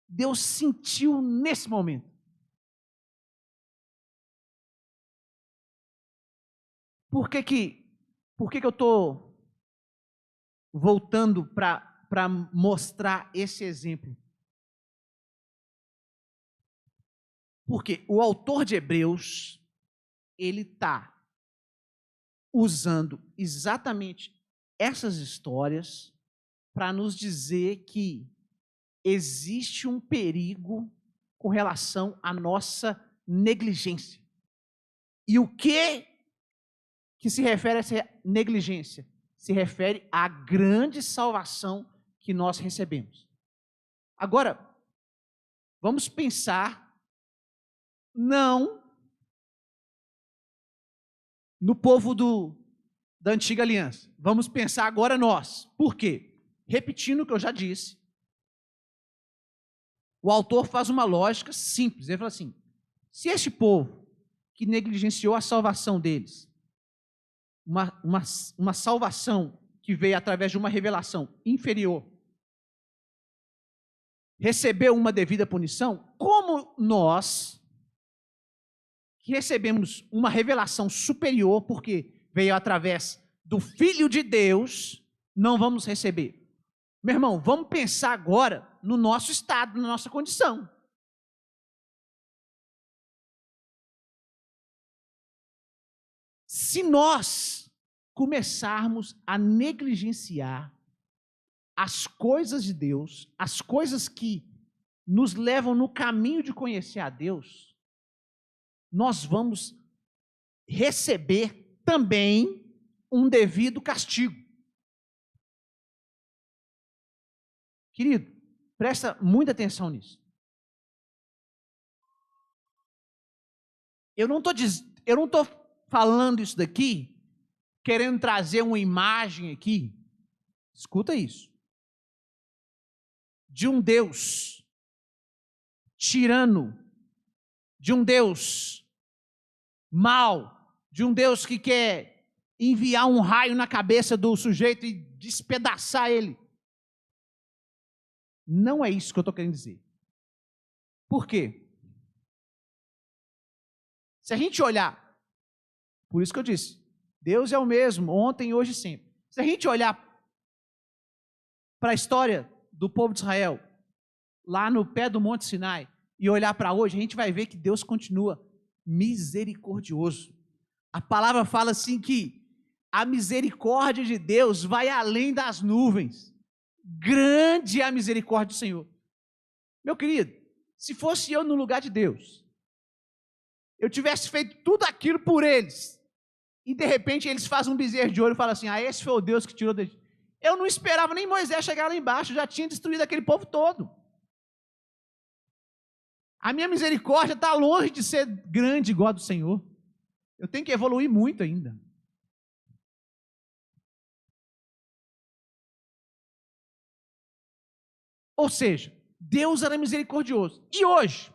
Deus sentiu nesse momento? Por que eu estou voltando para mostrar esse exemplo? Porque o autor de Hebreus, ele está usando exatamente essas histórias para nos dizer que existe um perigo com relação à nossa negligência. E o que se refere a essa negligência? Se refere à grande salvação que nós recebemos. Agora, vamos pensar não no povo da antiga aliança. Vamos pensar agora nós. Por quê? Repetindo o que eu já disse, o autor faz uma lógica simples. Ele fala assim, se este povo que negligenciou a salvação deles, uma salvação que veio através de uma revelação inferior, recebeu uma devida punição, como nós, que recebemos uma revelação superior, porque veio através do Filho de Deus, não vamos receber? Meu irmão, vamos pensar agora no nosso estado, na nossa condição. Se nós começarmos a negligenciar as coisas de Deus, as coisas que nos levam no caminho de conhecer a Deus, nós vamos receber também um devido castigo. Querido, presta muita atenção nisso. Eu não estou falando isso daqui querendo trazer uma imagem aqui escuta isso, de um Deus tirano, de um Deus mau, de um Deus que quer enviar um raio na cabeça do sujeito e despedaçar ele. Não é isso que eu estou querendo dizer. Por quê? Se a gente olhar, por isso que eu disse, Deus é o mesmo, ontem, hoje e sempre. Se a gente olhar para a história do povo de Israel, lá no pé do Monte Sinai, e olhar para hoje, a gente vai ver que Deus continua misericordioso. A palavra fala assim que a misericórdia de Deus vai além das nuvens. Grande é a misericórdia do Senhor. Meu querido, se fosse eu no lugar de Deus, eu tivesse feito tudo aquilo por eles, e de repente eles fazem um bezerro de ouro e falam assim, esse foi o Deus que tirou deles. Eu não esperava nem Moisés chegar lá embaixo, já tinha destruído aquele povo todo. A minha misericórdia está longe de ser grande igual a do Senhor. Eu tenho que evoluir muito ainda. Ou seja, Deus era misericordioso. E hoje?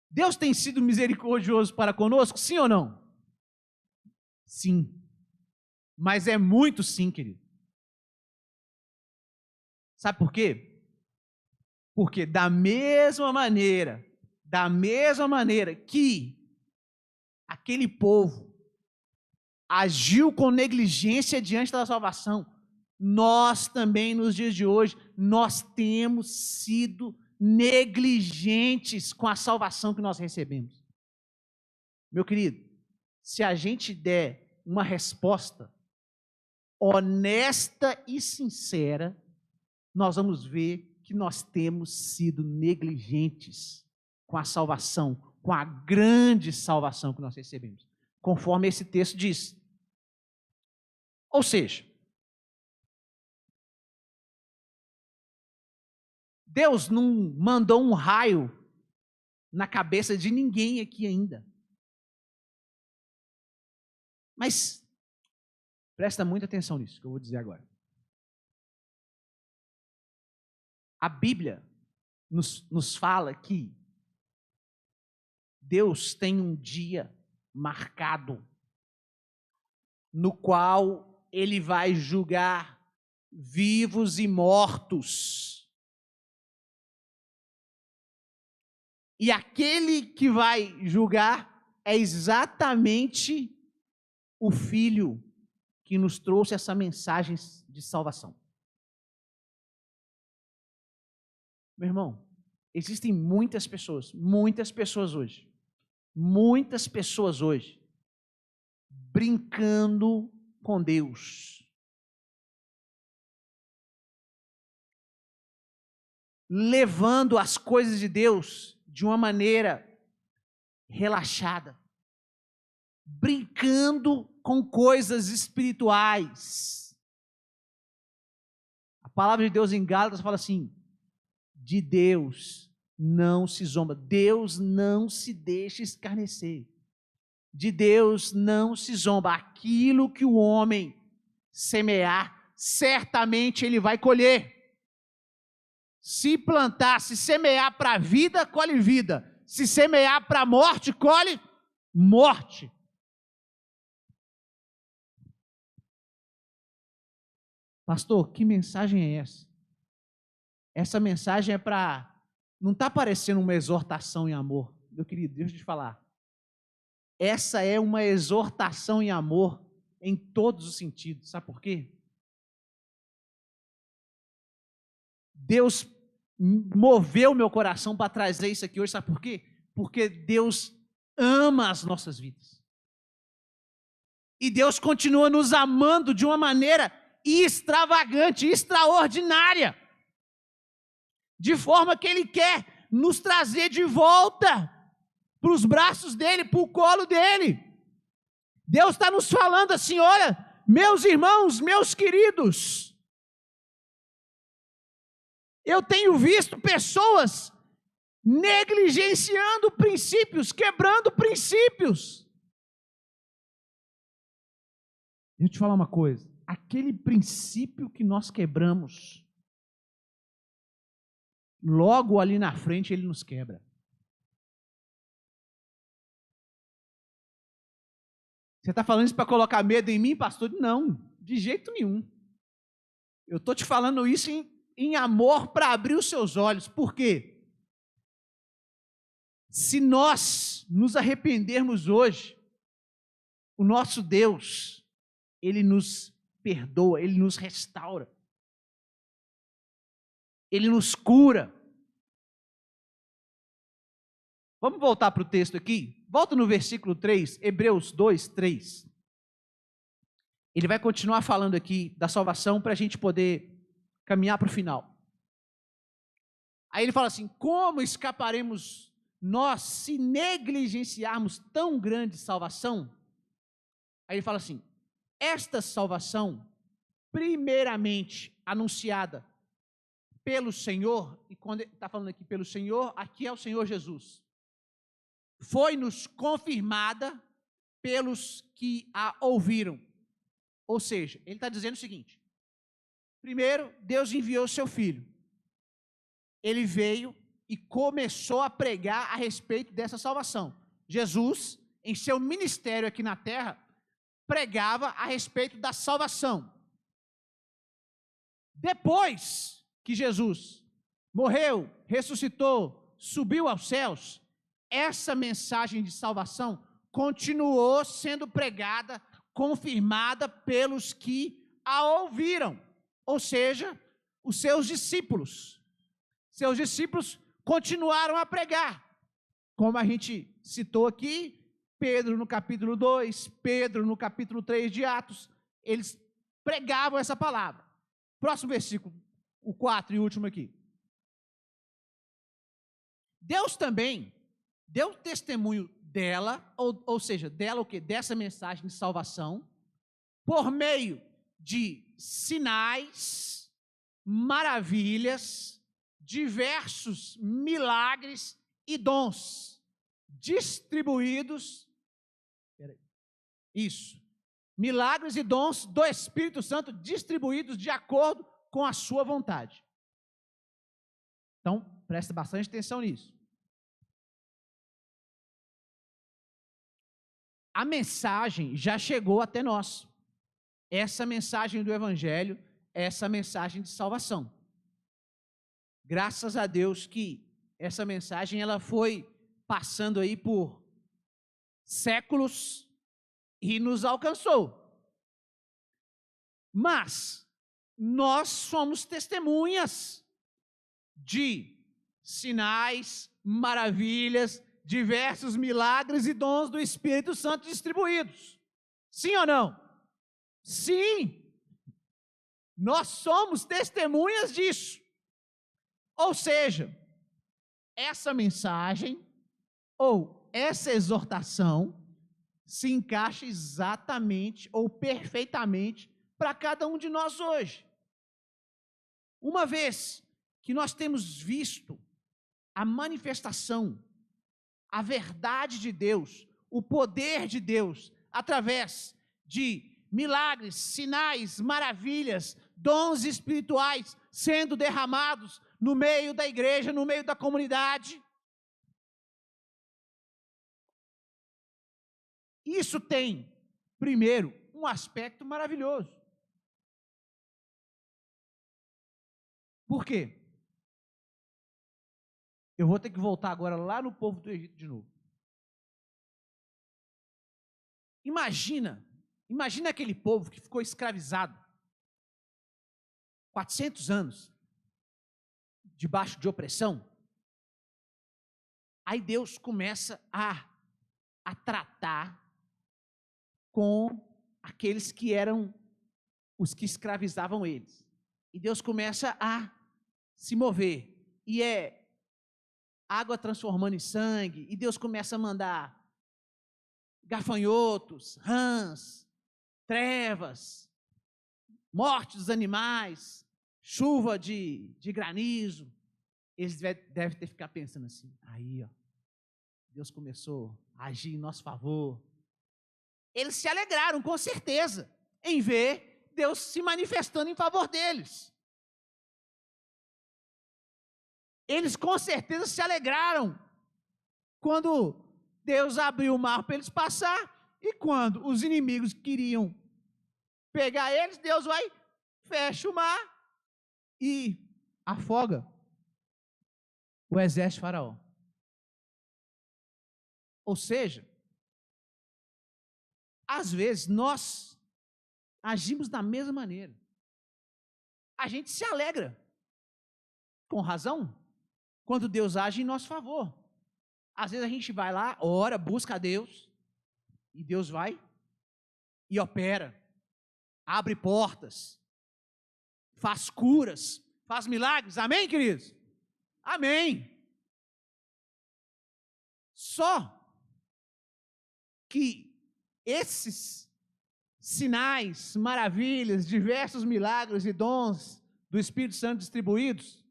Deus tem sido misericordioso para conosco, sim ou não? Sim. Mas é muito sim, querido. Sabe por quê? Porque da mesma maneira que aquele povo agiu com negligência diante da salvação, nós também nos dias de hoje, nós temos sido negligentes com a salvação que nós recebemos. Meu querido, se a gente der uma resposta honesta e sincera, nós vamos ver que nós temos sido negligentes com a salvação, com a grande salvação que nós recebemos, conforme esse texto diz. Ou seja, Deus não mandou um raio na cabeça de ninguém aqui ainda. Mas presta muita atenção nisso que eu vou dizer agora. A Bíblia nos fala que Deus tem um dia marcado no qual Ele vai julgar vivos e mortos. E aquele que vai julgar é exatamente o Filho que nos trouxe essa mensagem de salvação. Meu irmão, existem muitas pessoas hoje, brincando com Deus, levando as coisas de Deus de uma maneira relaxada, brincando com coisas espirituais. A palavra de Deus em Gálatas fala assim, de Deus não se zomba, Deus não se deixa escarnecer, de Deus não se zomba, aquilo que o homem semear, certamente ele vai colher. Se plantar, se semear para a vida, colhe vida, se semear para a morte, colhe morte. Pastor, que mensagem é essa? Essa mensagem é para... Não está parecendo uma exortação em amor. Meu querido, deixa eu te falar. Essa é uma exortação em amor em todos os sentidos. Sabe por quê? Deus moveu meu coração para trazer isso aqui hoje. Sabe por quê? Porque Deus ama as nossas vidas. E Deus continua nos amando de uma maneira extravagante, extraordinária. De forma que Ele quer nos trazer de volta para os braços dEle, para o colo dEle. Deus está nos falando assim, olha, meus irmãos, meus queridos, eu tenho visto pessoas negligenciando princípios, quebrando princípios. Deixa eu te falar uma coisa. Aquele princípio que nós quebramos, logo ali na frente ele nos quebra. Você está falando isso para colocar medo em mim, pastor? Não, de jeito nenhum. Eu estou te falando isso em amor para abrir os seus olhos. Por quê? Se nós nos arrependermos hoje, o nosso Deus, Ele nos perdoa, Ele nos restaura, Ele nos cura. Vamos voltar para o texto aqui? Volta no versículo 3, Hebreus 2, 3. Ele vai continuar falando aqui da salvação para a gente poder caminhar para o final. Aí ele fala assim: como escaparemos nós se negligenciarmos tão grande salvação? Aí ele fala assim: esta salvação, primeiramente anunciada pelo Senhor, e quando ele está falando aqui pelo Senhor, aqui é o Senhor Jesus, foi-nos confirmada pelos que a ouviram. Ou seja, ele está dizendo o seguinte: primeiro, Deus enviou o seu Filho. Ele veio e começou a pregar a respeito dessa salvação. Jesus, em seu ministério aqui na terra, pregava a respeito da salvação. Depois que Jesus morreu, ressuscitou, subiu aos céus, essa mensagem de salvação continuou sendo pregada, confirmada pelos que a ouviram, ou seja, os seus discípulos. Seus discípulos continuaram a pregar, como a gente citou aqui, Pedro no capítulo 2, Pedro no capítulo 3 de Atos, eles pregavam essa palavra. Próximo versículo, o 4 e último aqui. Deus também deu testemunho dela, ou seja, dela o quê? Dessa mensagem de salvação, por meio de sinais, maravilhas, diversos milagres e dons distribuídos. Isso. Milagres e dons do Espírito Santo distribuídos de acordo com a sua vontade. Então, preste bastante atenção nisso. A mensagem já chegou até nós. Essa mensagem do Evangelho, essa mensagem de salvação. Graças a Deus que essa mensagem ela foi passando aí por séculos e nos alcançou. Mas nós somos testemunhas de sinais, maravilhas, diversos milagres e dons do Espírito Santo distribuídos. Sim ou não? Sim! Nós somos testemunhas disso. Ou seja, essa mensagem ou essa exortação se encaixa exatamente ou perfeitamente para cada um de nós hoje. Uma vez que nós temos visto a manifestação, a verdade de Deus, o poder de Deus, através de milagres, sinais, maravilhas, dons espirituais sendo derramados no meio da igreja, no meio da comunidade. Isso tem, primeiro, um aspecto maravilhoso. Por quê? Eu vou ter que voltar agora lá no povo do Egito de novo. Imagina aquele povo que ficou escravizado 400 anos, debaixo de opressão. Aí Deus começa a tratar com aqueles que eram os que escravizavam eles. E Deus começa a se mover. E é água transformando em sangue. E Deus começa a mandar gafanhotos, rãs, trevas, morte dos animais, chuva de granizo. Eles devem ter ficado pensando assim, aí ó, Deus começou a agir em nosso favor. Eles se alegraram, com certeza. em ver Deus se manifestando em favor deles. Eles com certeza se alegraram quando Deus abriu o mar para eles passar, e quando os inimigos queriam pegar eles, Deus vai, fecha o mar e afoga o exército de Faraó. Ou seja, às vezes nós agimos da mesma maneira. A gente se alegra, com razão, quando Deus age em nosso favor. Às vezes a gente vai lá, ora, busca a Deus, e Deus vai e opera, abre portas, faz curas, faz milagres. Amém, queridos? Amém. Só que esses sinais, maravilhas, diversos milagres e dons do Espírito Santo distribuídos,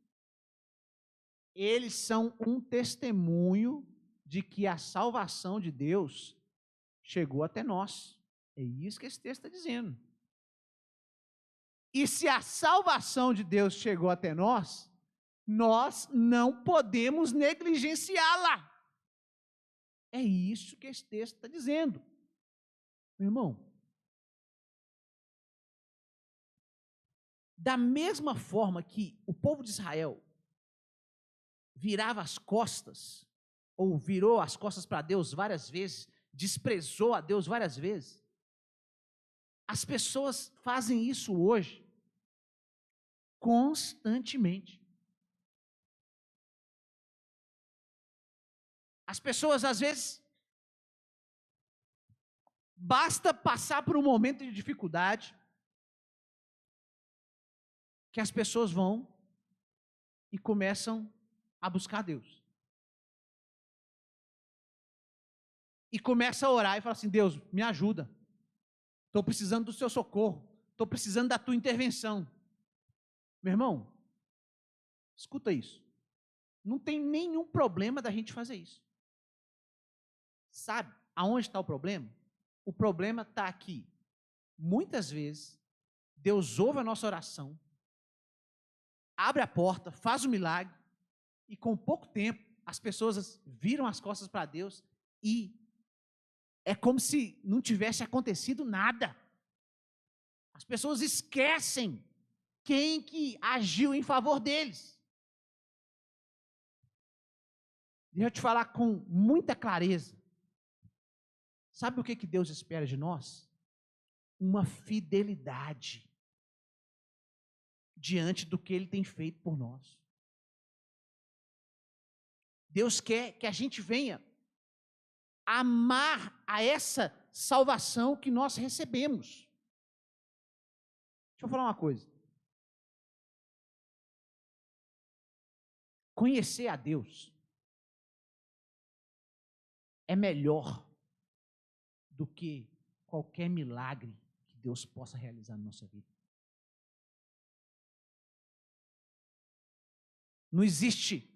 eles são um testemunho de que a salvação de Deus chegou até nós. É isso que esse texto está dizendo. E se a salvação de Deus chegou até nós, nós não podemos negligenciá-la. É isso que esse texto está dizendo. Meu irmão, da mesma forma que o povo de Israel virava as costas, ou virou as costas para Deus várias vezes, desprezou a Deus várias vezes, as pessoas fazem isso hoje, constantemente. As pessoas, às vezes, basta passar por um momento de dificuldade, que as pessoas vão e começam a buscar Deus. E começa a orar e fala assim: Deus, me ajuda. Estou precisando do seu socorro. Estou precisando da tua intervenção. Meu irmão, escuta isso. Não tem nenhum problema da gente fazer isso. Sabe aonde está o problema? O problema está aqui. Muitas vezes, Deus ouve a nossa oração, abre a porta, faz o milagre, e com pouco tempo, as pessoas viram as costas para Deus e é como se não tivesse acontecido nada. As pessoas esquecem quem que agiu em favor deles. Deixa eu te falar com muita clareza. Sabe o que Deus espera de nós? Uma fidelidade diante do que Ele tem feito por nós. Deus quer que a gente venha amar a essa salvação que nós recebemos. Deixa eu falar uma coisa. Conhecer a Deus é melhor do que qualquer milagre que Deus possa realizar na nossa vida. Não existe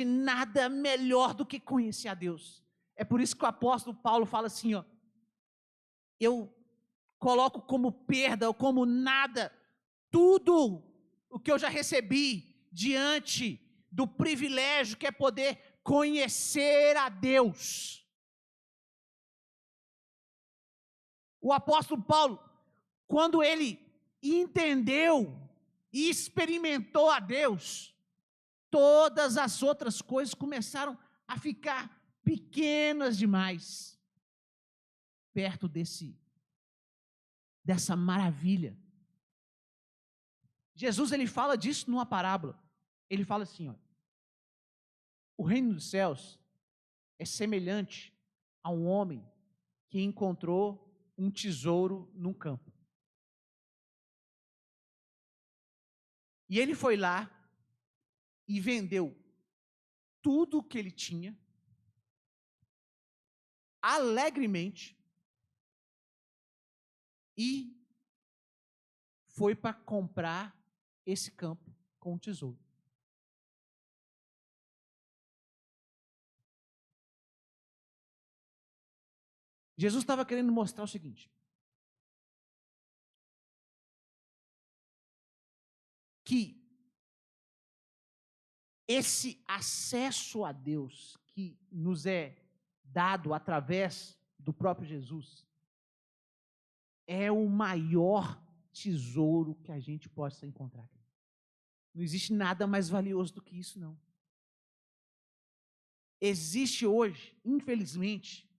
nada melhor do que conhecer a Deus. É por isso que o apóstolo Paulo fala assim, ó: eu coloco como perda ou como nada tudo o que eu já recebi diante do privilégio que é poder conhecer a Deus. O apóstolo Paulo, quando ele entendeu e experimentou a Deus, todas as outras coisas começaram a ficar pequenas demais perto dessa maravilha. Jesus, ele fala disso numa parábola. Ele fala assim, ó: o reino dos céus é semelhante a um homem que encontrou um tesouro num campo. E ele foi lá e vendeu tudo o que ele tinha, alegremente, e foi para comprar esse campo com o tesouro. Jesus estava querendo mostrar o seguinte: que esse acesso a Deus que nos é dado através do próprio Jesus é o maior tesouro que a gente possa encontrar. Não existe nada mais valioso do que isso, não. Existe hoje, infelizmente,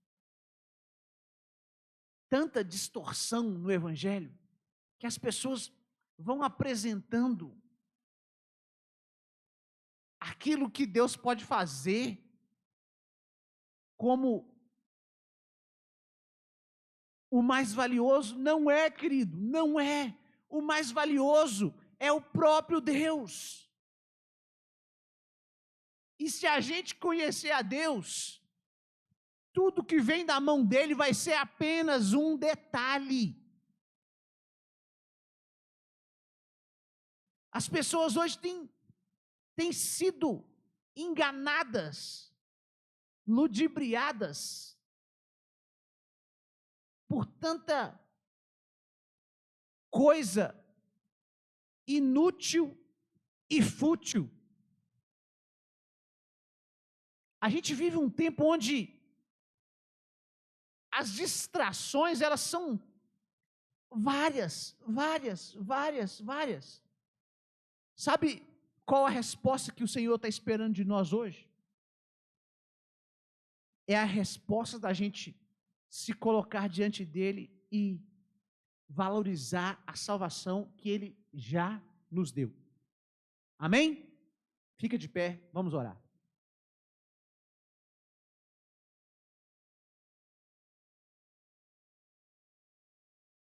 tanta distorção no Evangelho, que as pessoas vão apresentando aquilo que Deus pode fazer como o mais valioso. Não é, querido, não é. O mais valioso é o próprio Deus. E se a gente conhecer a Deus, tudo que vem da mão dele vai ser apenas um detalhe. As pessoas hoje têm sido enganadas, ludibriadas por tanta coisa inútil e fútil. A gente vive um tempo onde as distrações, elas são várias. Sabe qual a resposta que o Senhor está esperando de nós hoje? É a resposta da gente se colocar diante dele e valorizar a salvação que ele já nos deu. Amém? Fica de pé, vamos orar.